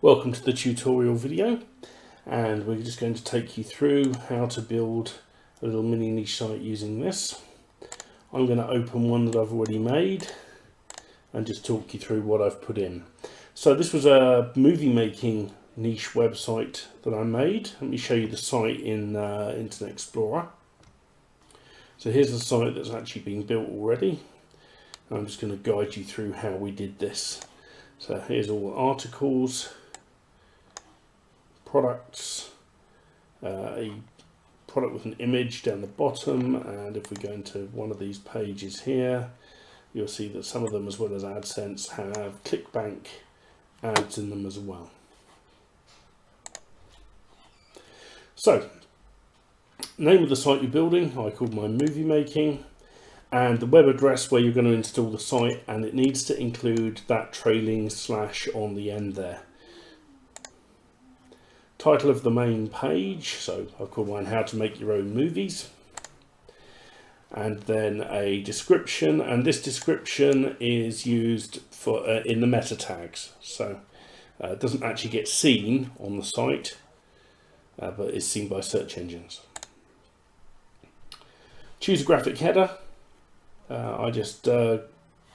Welcome to the tutorial video, and we're just going to take you through how to build a little mini niche site using this. I'm going to open one that I've already made and just talk you through what I've put in. So this was a movie making niche website that I made. Let me show you the site in Internet Explorer. So here's the site that's actually been built already. I'm just going to guide you through how we did this. So here's all the articles, products, a product with an image down the bottom, and if we go into one of these pages here, you'll see that some of them, as well as AdSense, have ClickBank ads in them as well. So, name of the site you're building, I called mine Movie Making, and the web address where you're going to install the site, and it needs to include that trailing slash on the end there. Title of the main page, so I've called mine How to Make Your Own Movies, and then a description, and this description is used for in the meta tags, so it doesn't actually get seen on the site, but is seen by search engines. Choose a graphic header. I just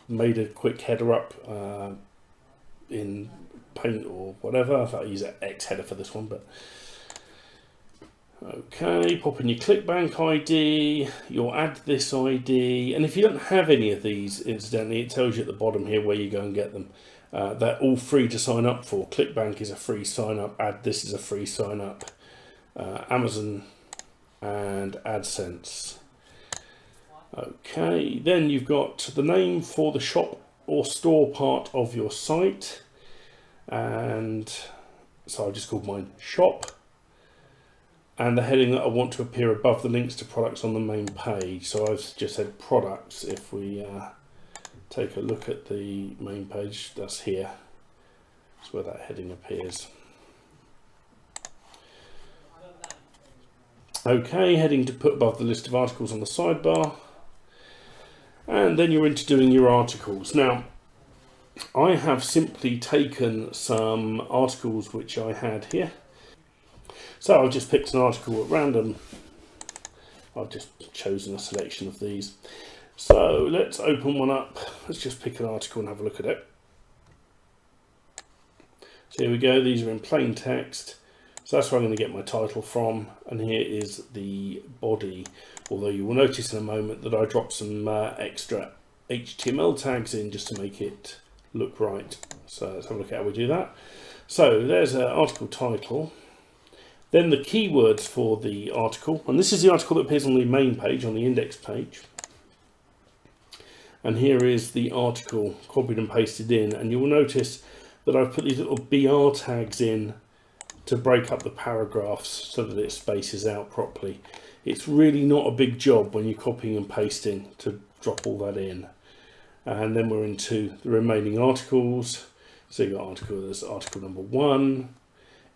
made a quick header up in Paint or whatever. I thought I'd use an X header for this one, but okay. Pop in your ClickBank ID, your Add This ID, and if you don't have any of these, incidentally, it tells you at the bottom here where you go and get them. They're all free to sign up for. ClickBank is a free sign up. Add This is a free sign up. Amazon and AdSense. Okay, then you've got the name for the shop or store part of your site, and so I've just called mine Shop, and the heading that I want to appear above the links to products on the main page, so I've just said products. If we take a look at the main page, that's here, that's where that heading appears. Okay, heading to put above the list of articles on the sidebar. And then you're into doing your articles. Now, I have simply taken some articles which I had here. So I've just picked an article at random. I've just chosen a selection of these. So let's open one up. Let's just pick an article and have a look at it. So here we go. These are in plain text. So that's where I'm going to get my title from, and here is the body, although you will notice in a moment that I dropped some extra HTML tags in just to make it look right. So let's have a look at how we do that. So there's an article title, then the keywords for the article, and this is the article that appears on the main page, on the index page, and here is the article copied and pasted in, and you will notice that I've put these little BR tags in to break up the paragraphs so that it spaces out properly. It's really not a big job when you're copying and pasting to drop all that in. And then we're into the remaining articles. So you've got there's article number 1,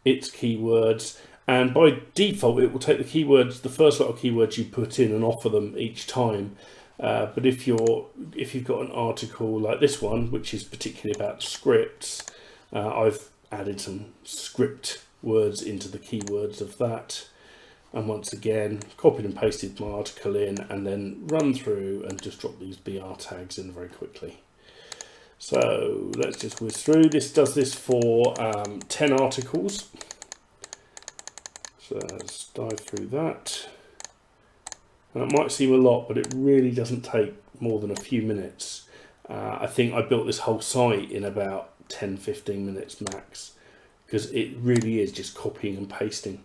its keywords, and by default it will take the keywords, the first lot of keywords you put in, and offer them each time. But if you've got an article like this one, which is particularly about scripts, I've added some script words into the keywords of that, and once again copied and pasted my article in, and then run through and just drop these BR tags in very quickly. So let's just whiz through. This does this for 10 articles, so let's dive through that. And it might seem a lot, but it really doesn't take more than a few minutes. I think I built this whole site in about 10-15 minutes max, because it really is just copying and pasting.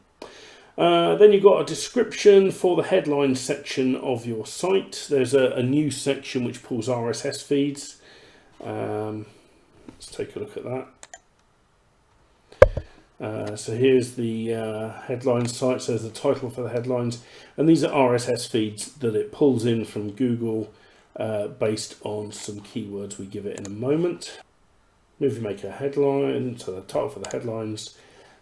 Then you've got a description for the headline section of your site. There's a new section which pulls RSS feeds. Let's take a look at that. So here's the headline site. So there's the title for the headlines, and these are RSS feeds that it pulls in from Google based on some keywords we give it in a moment. Movie Maker headline, so the title for the headlines,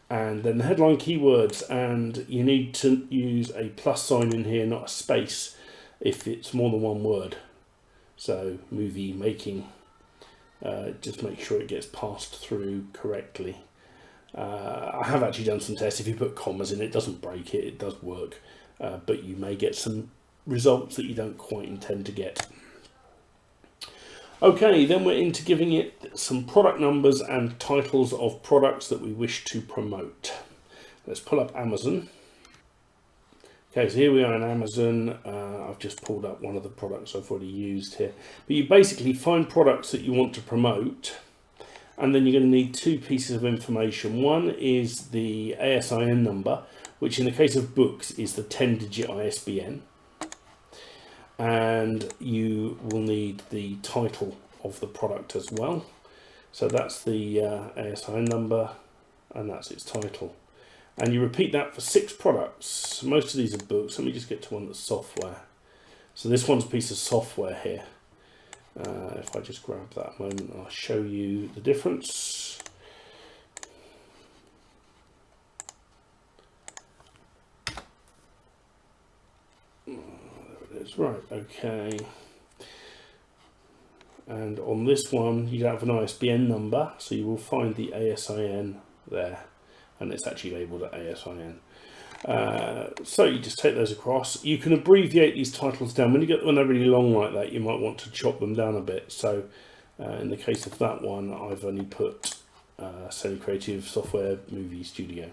and then the headline keywords, and you need to use a plus sign in here, not a space, if it's more than one word. So movie making, just make sure it gets passed through correctly. I have actually done some tests. If you put commas in, it doesn't break it, it does work, but you may get some results that you don't quite intend to get. Okay, then we're into giving it some product numbers and titles of products that we wish to promote. Let's pull up Amazon. Okay, so here we are in Amazon. I've just pulled up one of the products I've already used here. But you basically find products that you want to promote, and then you're going to need two pieces of information. One is the ASIN number, which in the case of books is the 10-digit ISBN. And you will need the title of the product as well. So that's the ASIN number, and that's its title. And you repeat that for 6 products. Most of these are books. Let me just get to one that's software. So this one's a piece of software here. If I just grab that a moment, I'll show you the difference. Right, okay. And on this one, you have an ISBN number, so you will find the ASIN there, and it's actually labelled at ASIN. So you just take those across. You can abbreviate these titles down. When they're really long like that, you might want to chop them down a bit. So in the case of that one, I've only put Sony Creative Software Movie Studio.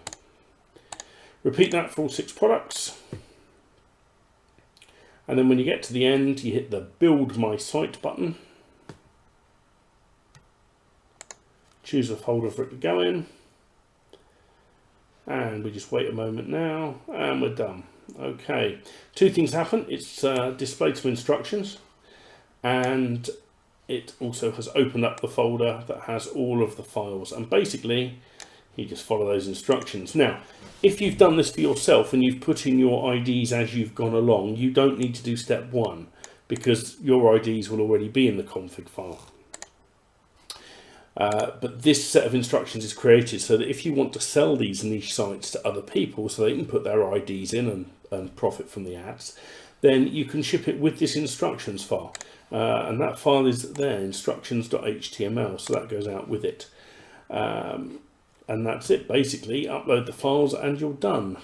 Repeat that for all 6 products. And then when you get to the end, you hit the Build My Site button. Choose a folder for it to go in. And we just wait a moment now, and we're done. Okay, 2 things happen. It's displayed some instructions, and it also has opened up the folder that has all of the files. And basically, you just follow those instructions. Now, if you've done this for yourself and you've put in your IDs as you've gone along, you don't need to do step 1 because your IDs will already be in the config file. But this set of instructions is created so that if you want to sell these niche sites to other people so they can put their IDs in and profit from the ads, then you can ship it with this instructions file. And that file is there, instructions.html, so that goes out with it. And that's it, basically. Upload the files and you're done.